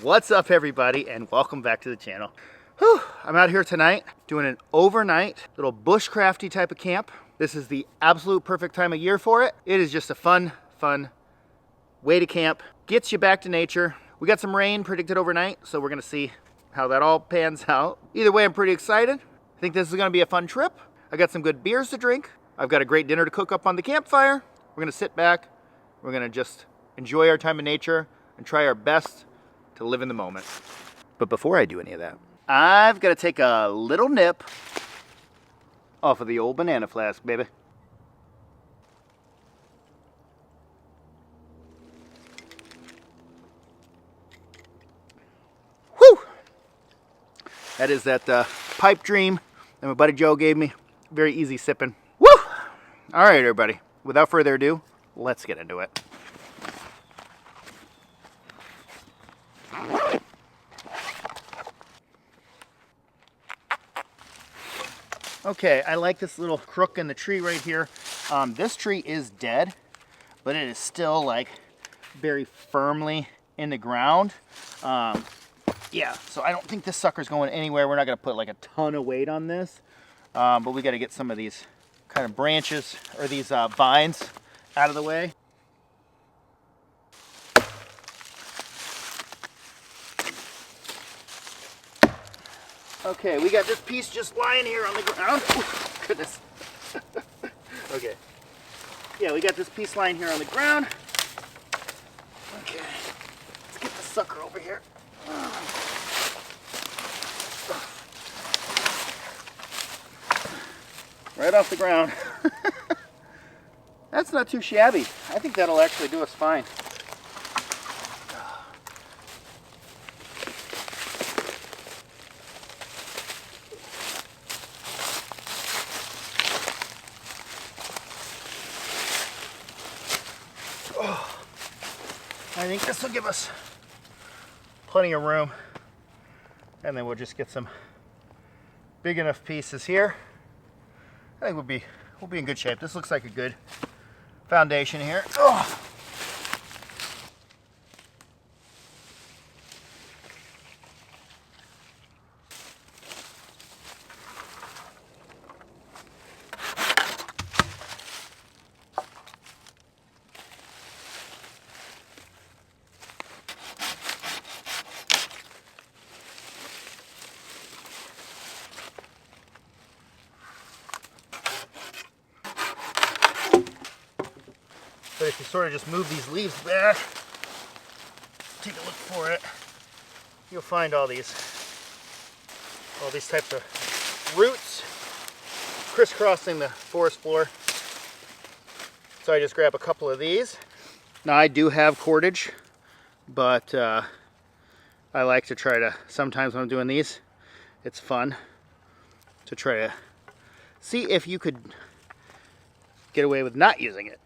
What's up, everybody, and welcome back to the channel. Whew, I'm out here tonight doing an overnight little bushcrafty type of camp. This is the absolute perfect time of year for it. It is just a fun way to camp. Gets you back to nature. We got some rain predicted overnight, so we're gonna see how that all pans out. Either way, I'm pretty excited. I think this is gonna be a fun trip. I got some good beers to drink. I've got a great dinner to cook up on the campfire. We're gonna sit back. We're gonna just enjoy our time in nature and try our best to live in the moment. But before I do any of that, I've got to take a little nip off of the old banana flask, baby. Whew! That is that pipe dream that my buddy Joe gave me. Very easy sipping. Woo! All right, everybody. Without further ado, let's get into it. Okay, I like this little crook in the tree right here. This tree is dead, but it is still like very firmly in the ground. Yeah, so I don't think this sucker's going anywhere. We're not gonna put like a ton of weight on this, but we gotta get some of these kind of branches or these vines out of the way. Okay, we got this piece just lying here on the ground. Oh, goodness. Okay. Yeah, we got this piece lying here on the ground. Okay. Let's get the sucker over here. Right off the ground. That's not too shabby. I think that'll actually do us fine. I think this will give us plenty of room, and then we'll just get some big enough pieces here. I think we'll be in good shape. This looks like a good foundation here. Oh. But if you sort of just move these leaves back, take a look for it, you'll find all these types of roots crisscrossing the forest floor. So I just grab a couple of these. Now I do have cordage, but I like to try to, sometimes when I'm doing these, it's fun to try to see if you could get away with not using it.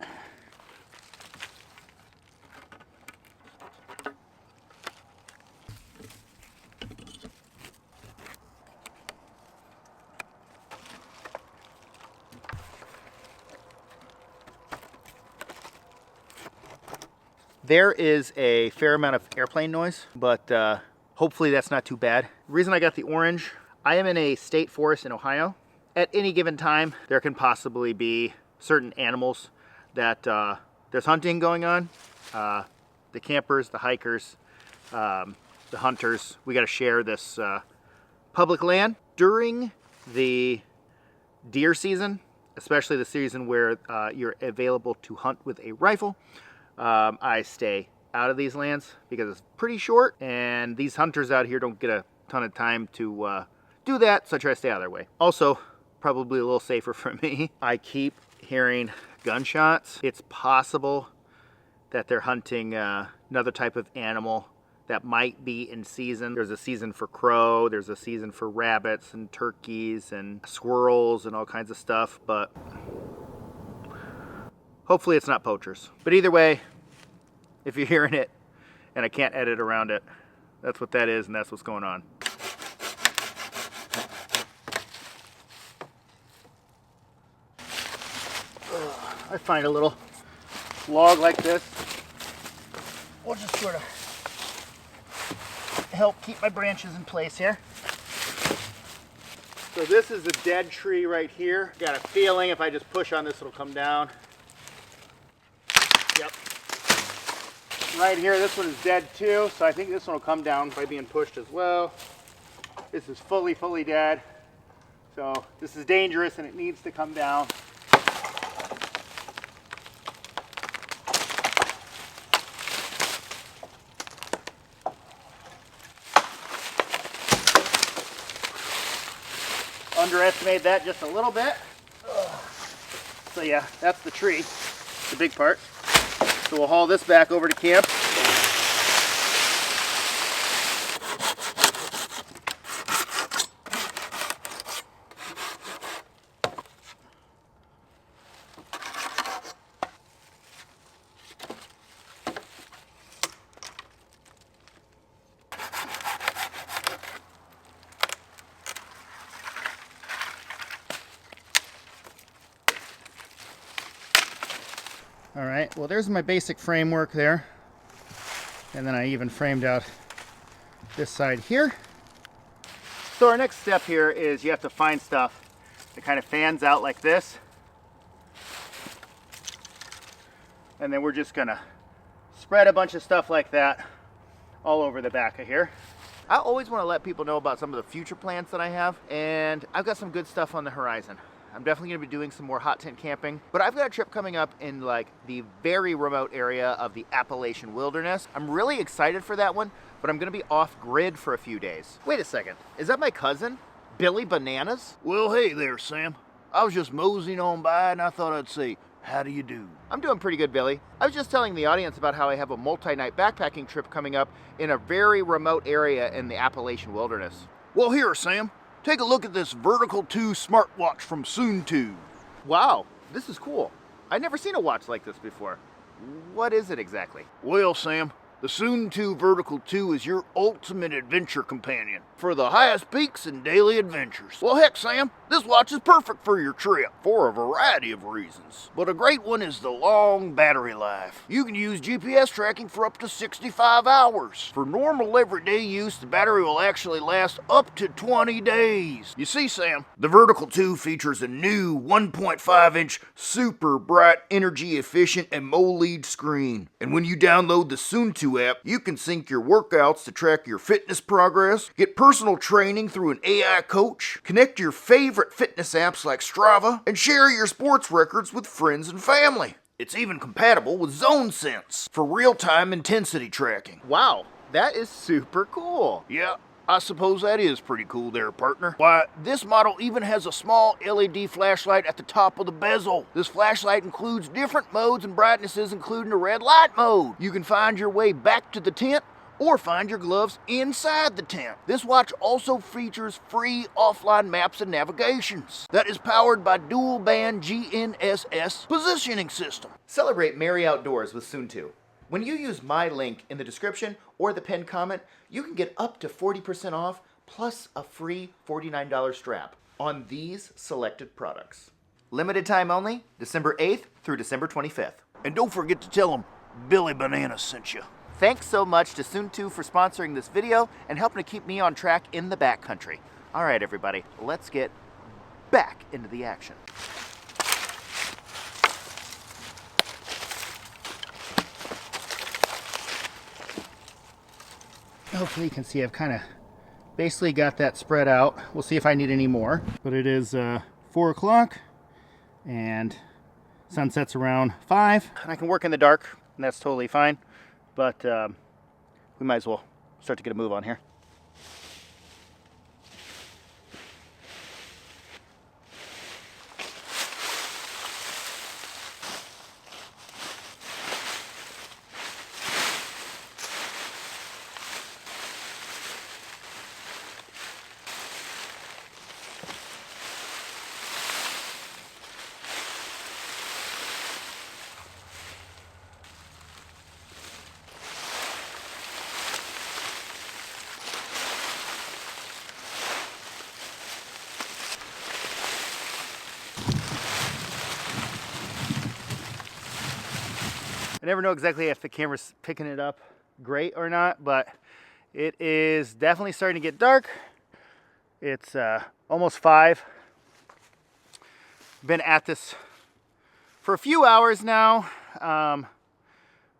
There is a fair amount of airplane noise, but hopefully that's not too bad. The reason I got the orange, I am in a state forest in Ohio. At any given time, there can possibly be certain animals that there's hunting going on. The campers, the hikers, the hunters, we gotta share this public land. During the deer season, especially the season where you're available to hunt with a rifle, I stay out of these lands because it's pretty short, and these hunters out here don't get a ton of time to do that, so I try to stay out of their way. Also, probably a little safer for me, I keep hearing gunshots. It's possible that they're hunting another type of animal that might be in season. There's a season for crow, there's a season for rabbits and turkeys and squirrels and all kinds of stuff, but hopefully it's not poachers. But either way, if you're hearing it and I can't edit around it, that's what that is, and that's what's going on. I find a little log like this, we'll just sort of help keep my branches in place here. So this is a dead tree right here. Got a feeling if I just push on this, it'll come down. Yep. Right here, this one is dead too, so I think this one will come down by being pushed as well. This is fully dead. So this is dangerous and it needs to come down. Underestimated that just a little bit. So yeah, that's the tree, the big part. So we'll haul this back over to camp. All right, well there's my basic framework there. And then I even framed out this side here. So our next step here is you have to find stuff that kind of fans out like this. And then we're just gonna spread a bunch of stuff like that all over the back of here. I always want to let people know about some of the future plans that I have, and I've got some good stuff on the horizon. I'm definitely going to be doing some more hot tent camping, but I've got a trip coming up in like the very remote area of the Appalachian wilderness. I'm really excited for that one, but I'm going to be off grid for a few days. Wait a second, is that my cousin, Billy Bananas? Well, hey there, Sam. I was just moseying on by and I thought I'd say, how do you do? I'm doing pretty good, Billy. I was just telling the audience about how I have a multi-night backpacking trip coming up in a very remote area in the Appalachian wilderness. Well, here, Sam. Take a look at this Vertical 2 smartwatch from Suunto. Wow, this is cool. I've never seen a watch like this before. What is it exactly? Well, Sam, the Suunto Vertical 2 is your ultimate adventure companion for the highest peaks and daily adventures. Well, heck, Sam, this watch is perfect for your trip for a variety of reasons. But a great one is the long battery life. You can use GPS tracking for up to 65 hours. For normal everyday use, the battery will actually last up to 20 days. You see, Sam, the Vertical 2 features a new 1.5-inch super bright, energy efficient AMOLED screen. And when you download the Suunto app, you can sync your workouts to track your fitness progress, get personal training through an AI coach, connect your favorite fitness apps like Strava, and share your sports records with friends and family. It's even compatible with ZoneSense for real-time intensity tracking. Wow, that is super cool. Yeah, I suppose that is pretty cool there, partner. Why, this model even has a small LED flashlight at the top of the bezel. This flashlight includes different modes and brightnesses, including a red light mode. You can find your way back to the tent or find your gloves inside the tent. This watch also features free offline maps and navigations that is powered by dual band GNSS positioning system. Celebrate merry outdoors with Suunto. When you use my link in the description or the pinned comment, you can get up to 40% off plus a free $49 strap on these selected products. Limited time only, December 8th through December 25th. And don't forget to tell them Billy Bananas sent you. Thanks so much to Suunto for sponsoring this video and helping to keep me on track in the backcountry. All right, everybody, let's get back into the action. Hopefully you can see I've kind of basically got that spread out. We'll see if I need any more. But it is 4 o'clock and sunset's around 5. And I can work in the dark and that's totally fine. But we might as well start to get a move on here. I never know exactly if the camera's picking it up great or not, but It is definitely starting to get dark. It's almost 5. Been at this for a few hours now,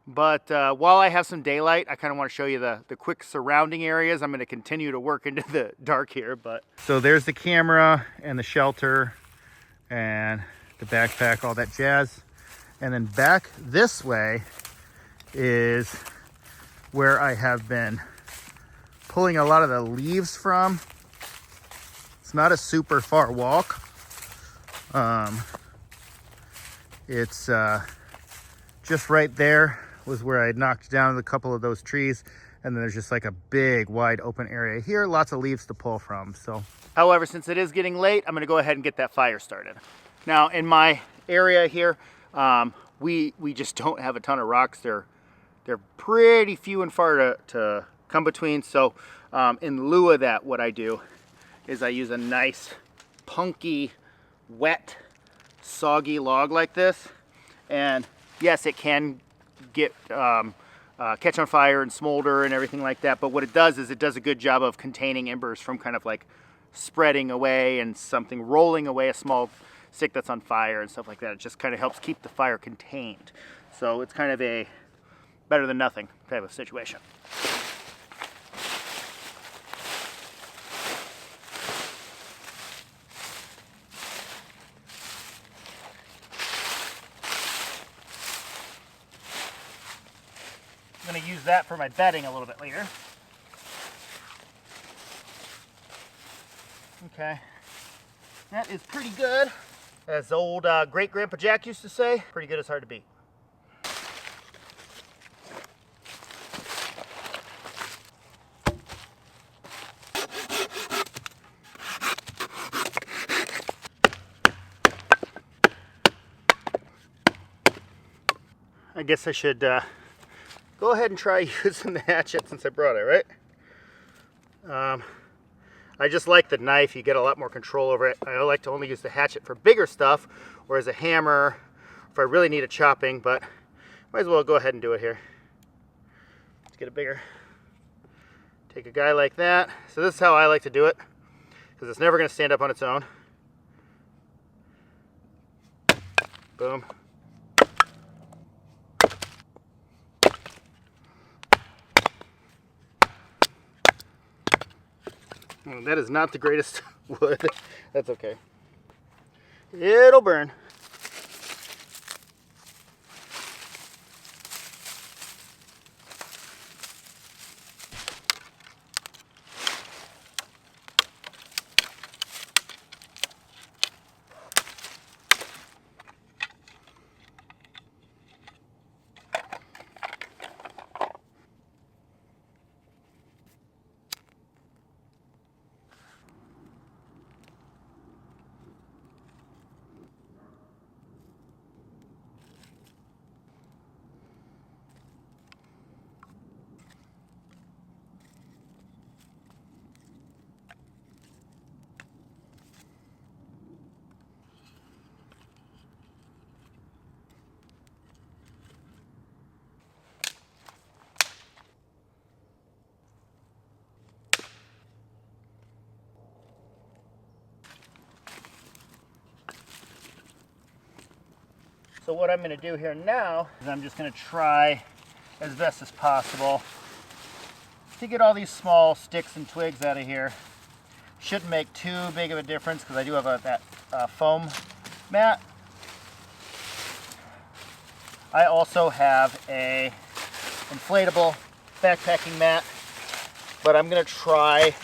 but while I have some daylight, I kind of want to show you the quick surrounding areas. I'm going to continue to work into the dark here, but so there's the camera and the shelter and the backpack, all that jazz. And then back this way is where I have been pulling a lot of the leaves from. It's not a super far walk. It's just right there was where I knocked down a couple of those trees, and then there's just like a big wide open area here, lots of leaves to pull from. So however, since it is getting late, I'm going to go ahead and get that fire started. Now in my area here, we just don't have a ton of rocks. They're pretty few and far to come between. So in lieu of that, what I do is I use a nice punky, wet, soggy log like this. And yes, it can get catch on fire and smolder and everything like that, but what it does is it does a good job of containing embers from kind of like spreading away and something rolling away a small stick that's on fire and stuff like that. It just kind of helps keep the fire contained. So it's kind of a better than nothing type of situation. I'm going to use that for my bedding a little bit later. Okay, that is pretty good. As old great-grandpa Jack used to say, pretty good is hard to beat. I guess I should go ahead and try using the hatchet since I brought it, right? I just like the knife. You get a lot more control over it. I like to only use the hatchet for bigger stuff, or as a hammer if I really need a chopping, but might as well go ahead and do it here. Let's get it bigger. Take a guy like that. So this is how I like to do it, because it's never going to stand up on its own. Boom. Oh, that is not the greatest wood. That's okay. It'll burn. So what I'm going to do here now is I'm just going to try as best as possible to get all these small sticks and twigs out of here. Shouldn't make too big of a difference because I do have that foam mat. I also have a inflatable backpacking mat, but I'm going to try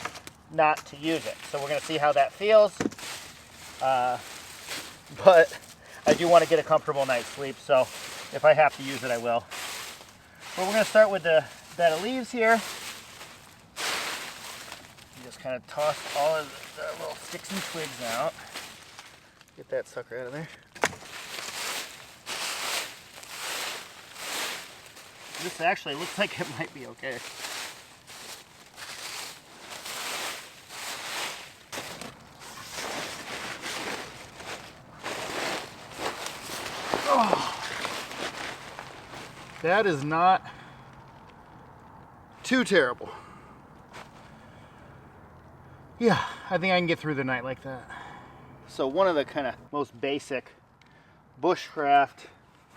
not to use it. So we're going to see how that feels. But I do want to get a comfortable night's sleep, so if I have to use it, I will. But we're going to start with the bed of leaves here. Just kind of toss all of the little sticks and twigs out. Get that sucker out of there. This actually looks like it might be okay. Oh, that is not too terrible. Yeah, I think I can get through the night like that. So one of the kind of most basic bushcraft,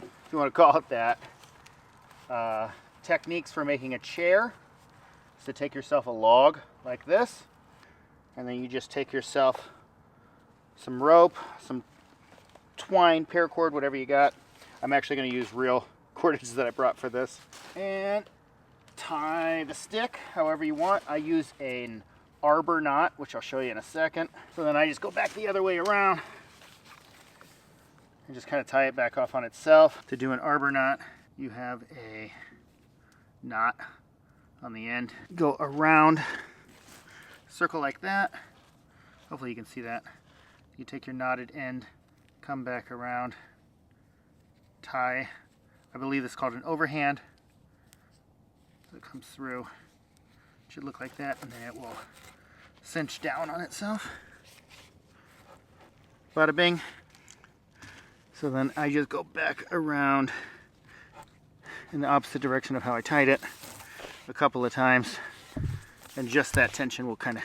if you want to call it that, techniques for making a chair is to take yourself a log like this, and then you just take yourself some rope, some twine, paracord, whatever you got. I'm actually going to use real cordages that I brought for this, and tie the stick however you want. I use an arbor knot, which I'll show you in a second. So then I just go back the other way around and just kind of tie it back off on itself. To do an arbor knot, you have a knot on the end. Go around, circle like that. Hopefully you can see that. You take your knotted end, come back around, tie. I believe it's called an overhand. So it comes through. It should look like that, and then it will cinch down on itself. Bada bing. So then I just go back around in the opposite direction of how I tied it a couple of times, and just that tension will kind of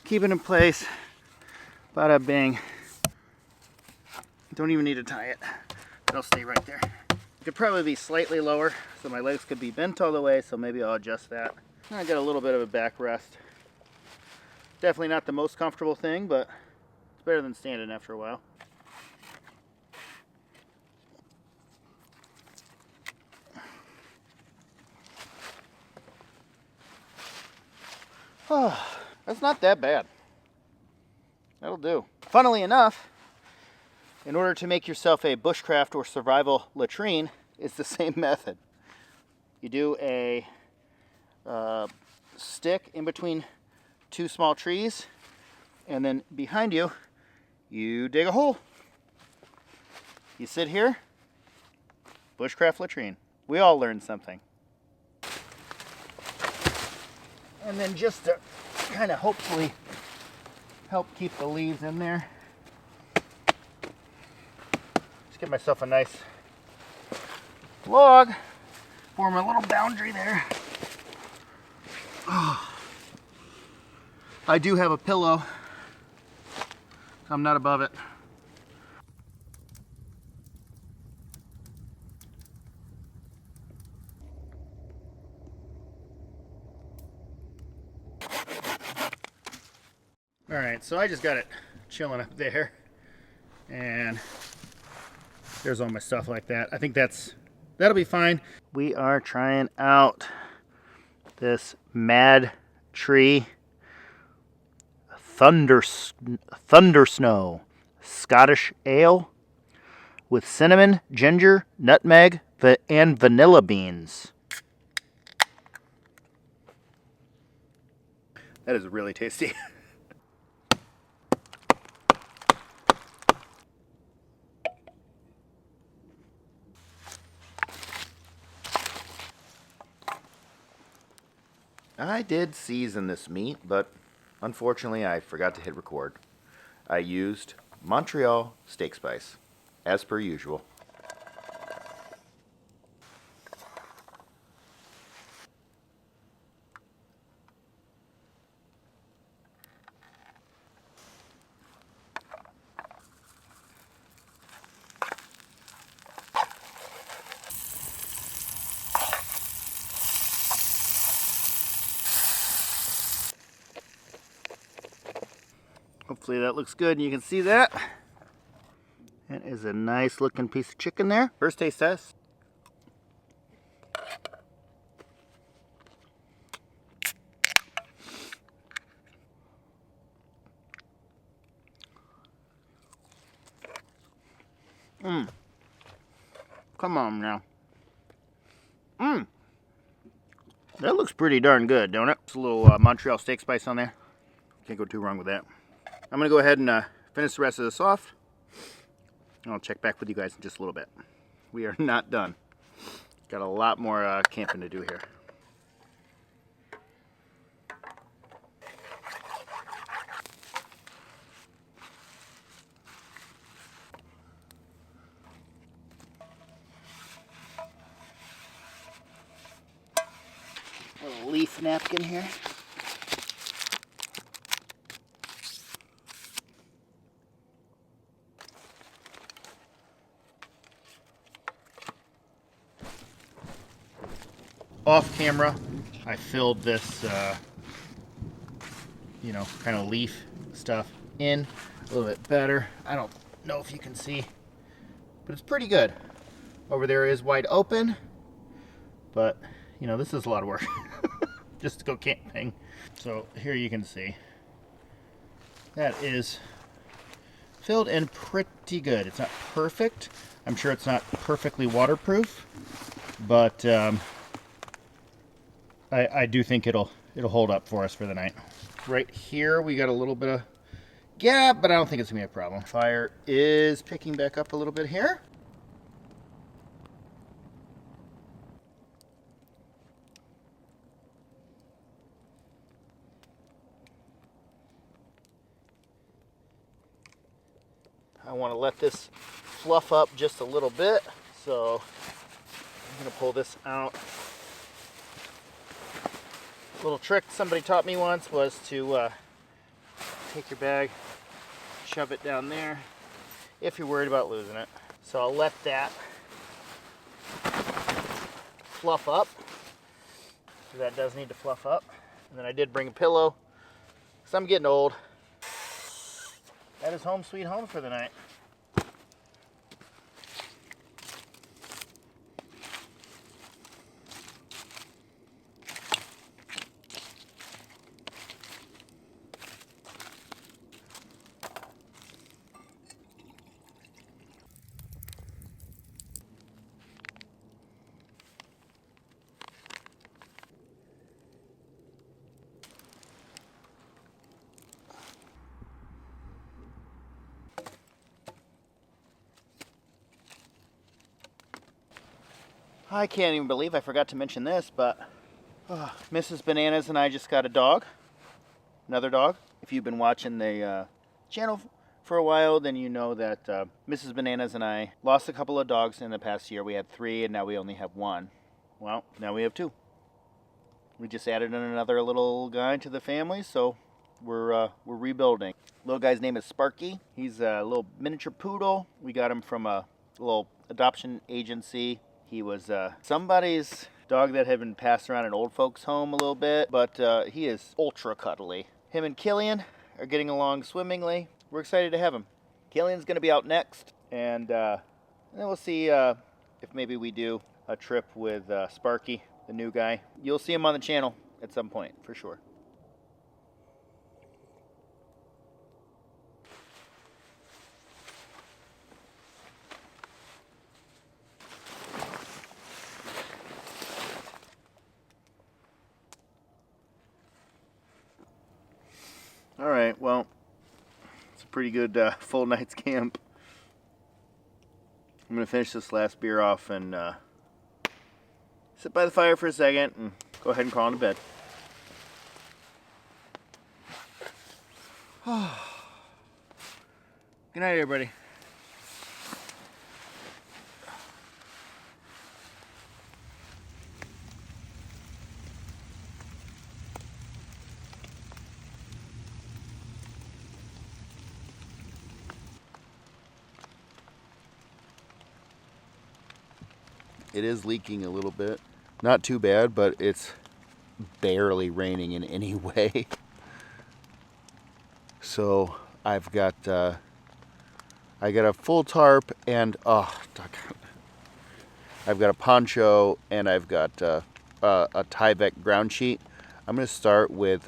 keep it in place. Bada bing. Don't even need to tie it. It'll stay right there. It could probably be slightly lower, so my legs could be bent all the way, so maybe I'll adjust that. I got a little bit of a backrest. Definitely not the most comfortable thing, but it's better than standing after a while. Oh, that's not that bad. That'll do. Funnily enough, in order to make yourself a bushcraft or survival latrine, it's the same method. You do a stick in between two small trees, and then behind you, you dig a hole. You sit here, bushcraft latrine. We all learned something. And then just to kind of hopefully help keep the leaves in there, just get myself a nice log, form a little boundary there. Oh. I do have a pillow. I'm not above it. All right, so I just got it chilling up there, and there's all my stuff like that. I think that'll be fine. We are trying out this Mad Tree Thunder Snow Scottish Ale with cinnamon, ginger, nutmeg, and vanilla beans. That is really tasty. I did season this meat, but unfortunately I forgot to hit record. I used Montreal steak spice, as per usual. Hopefully that looks good and you can see that. That is a nice looking piece of chicken there. First taste test. Come on now. That looks pretty darn good, don't it? It's a little Montreal steak spice on there. Can't go too wrong with that. I'm gonna go ahead and finish the rest of this off. I'll check back with you guys in just a little bit. We are not done. Got a lot more camping to do here. A little leaf napkin here. off camera, I filled this, kind of leaf stuff in a little bit better. I don't know if you can see, but it's pretty good. Over there is wide open, but this is a lot of work just to go camping. So here you can see that is filled in pretty good. It's not perfect. I'm sure it's not perfectly waterproof, but I do think it'll hold up for us for the night. Right here we got a little bit of gap, but I don't think it's gonna be a problem. Fire is picking back up a little bit here. I want to let this fluff up just a little bit, so I'm going to pull this out. A little trick somebody taught me once was to take your bag, shove it down there if you're worried about losing it. So I'll let that fluff up. So that does need to fluff up. And then I did bring a pillow because I'm getting old. That is home sweet home for the night. I can't even believe I forgot to mention this, but Mrs. Bananas and I just got a dog. Another dog. If you've been watching the channel for a while, then you know that Mrs. Bananas and I lost a couple of dogs in the past year. We had 3, and now we only have 1. Well, now we have 2. We just added in another little guy to the family, so we're rebuilding. Little guy's name is Sparky. He's a little miniature poodle. We got him from a little adoption agency. He was somebody's dog that had been passed around in old folks' home a little bit, but he is ultra cuddly. Him and Killian are getting along swimmingly. We're excited to have him. Killian's going to be out next, and then we'll see if maybe we do a trip with Sparky, the new guy. You'll see him on the channel at some point, for sure. All right, well, it's a pretty good full night's camp. I'm going to finish this last beer off and sit by the fire for a second and go ahead and crawl into bed. Good night, everybody. It is leaking a little bit. Not too bad, but it's barely raining in any way. So I've got I got a full tarp and I've got a poncho and I've got a Tyvek ground sheet. I'm going to start with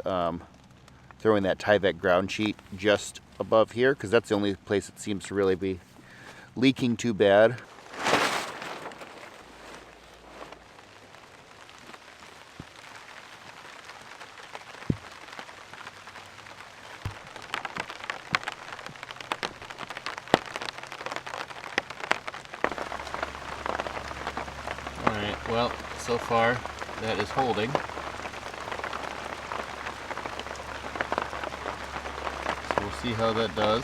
throwing that Tyvek ground sheet just above here because that's the only place it seems to really be leaking too bad. Alright, well, so far that is holding. So we'll see how that does.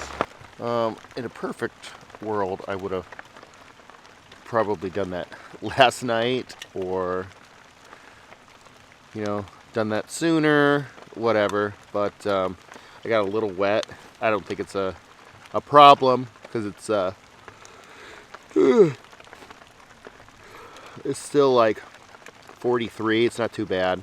In a perfect world, I would have probably done that last night or, done that sooner, whatever. But I got a little wet. I don't think it's a problem because it's still like 43. It's not too bad.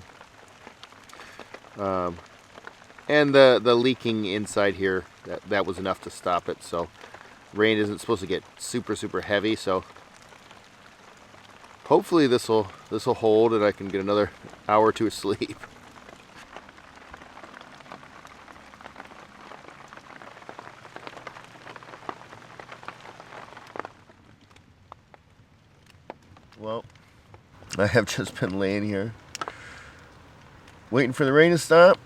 And the leaking inside here, that was enough to stop it. So rain isn't supposed to get super heavy. So hopefully this will hold and I can get another hour or two of sleep. Well, I have just been laying here waiting for the rain to stop.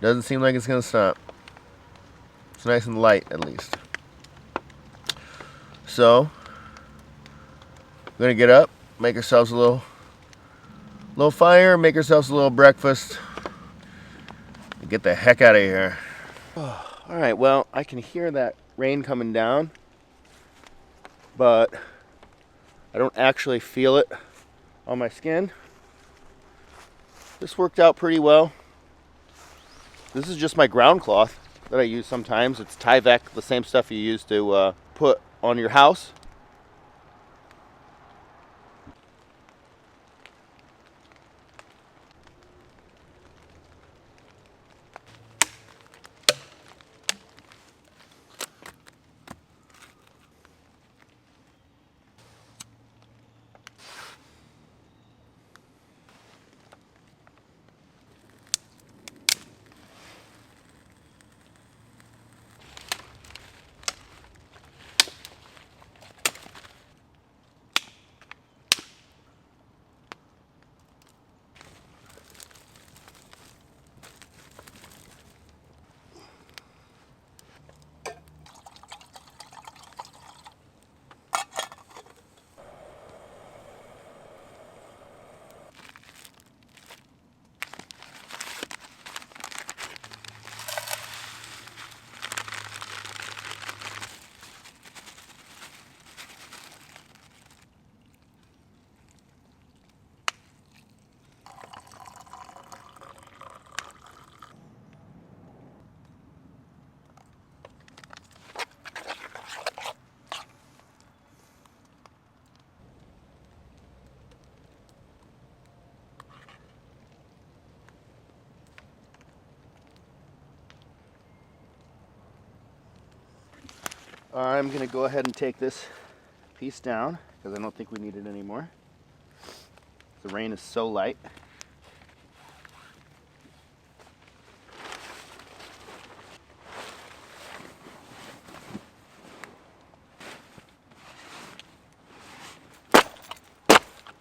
Doesn't seem like it's gonna stop. It's nice and light, at least. So we're gonna get up, make ourselves a little fire, make ourselves a little breakfast, and get the heck out of here. All right, well, I can hear that rain coming down, but I don't actually feel it on my skin. This worked out pretty well. This is just my ground cloth that I use sometimes. It's Tyvek, the same stuff you use to put on your house. I'm going to go ahead and take this piece down because I don't think we need it anymore. The rain is so light.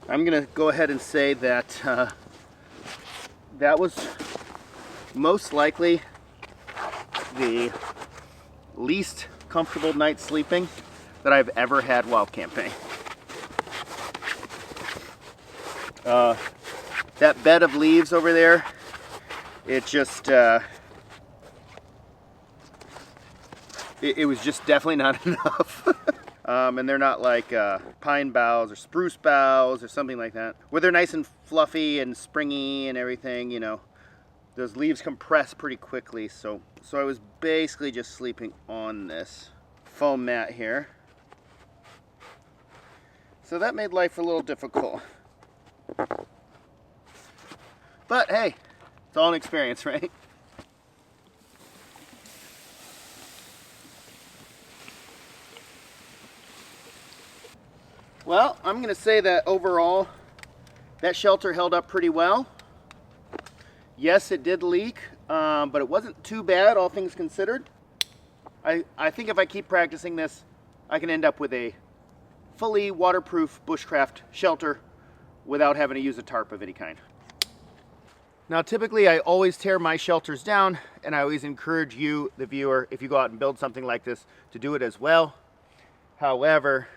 I'm going to go ahead and say that that was most likely the least comfortable night sleeping that I've ever had while camping. That bed of leaves over there, it just it was just definitely not enough. And they're not like pine boughs or spruce boughs or something like that, where they're nice and fluffy and springy and everything, you know. Those leaves compress pretty quickly, so I was basically just sleeping on this foam mat here. So that made life a little difficult. But hey, it's all an experience, right? Well, I'm going to say that overall, that shelter held up pretty well. Yes, it did leak, but it wasn't too bad, all things considered. I think if I keep practicing this, I can end up with a fully waterproof bushcraft shelter without having to use a tarp of any kind. Now, typically, I always tear my shelters down, and I always encourage you, the viewer, if you go out and build something like this, to do it as well. However,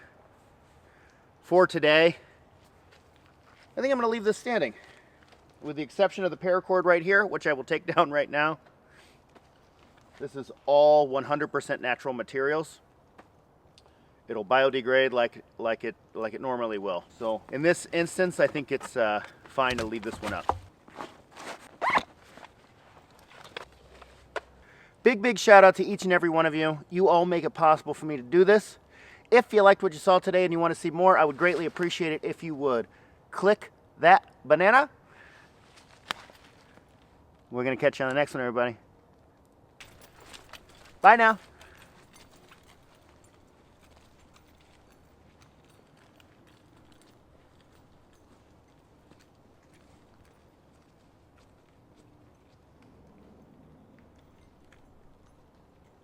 for today, I think I'm going to leave this standing, with the exception of the paracord right here, which I will take down right now. This is all 100% natural materials. It'll biodegrade like it normally will. So in this instance, I think it's fine to leave this one up. Big shout out to each and every one of you. You all make it possible for me to do this. If you liked what you saw today and you want to see more, I would greatly appreciate it if you would click that banana. We're going to catch you on the next one, everybody. Bye now.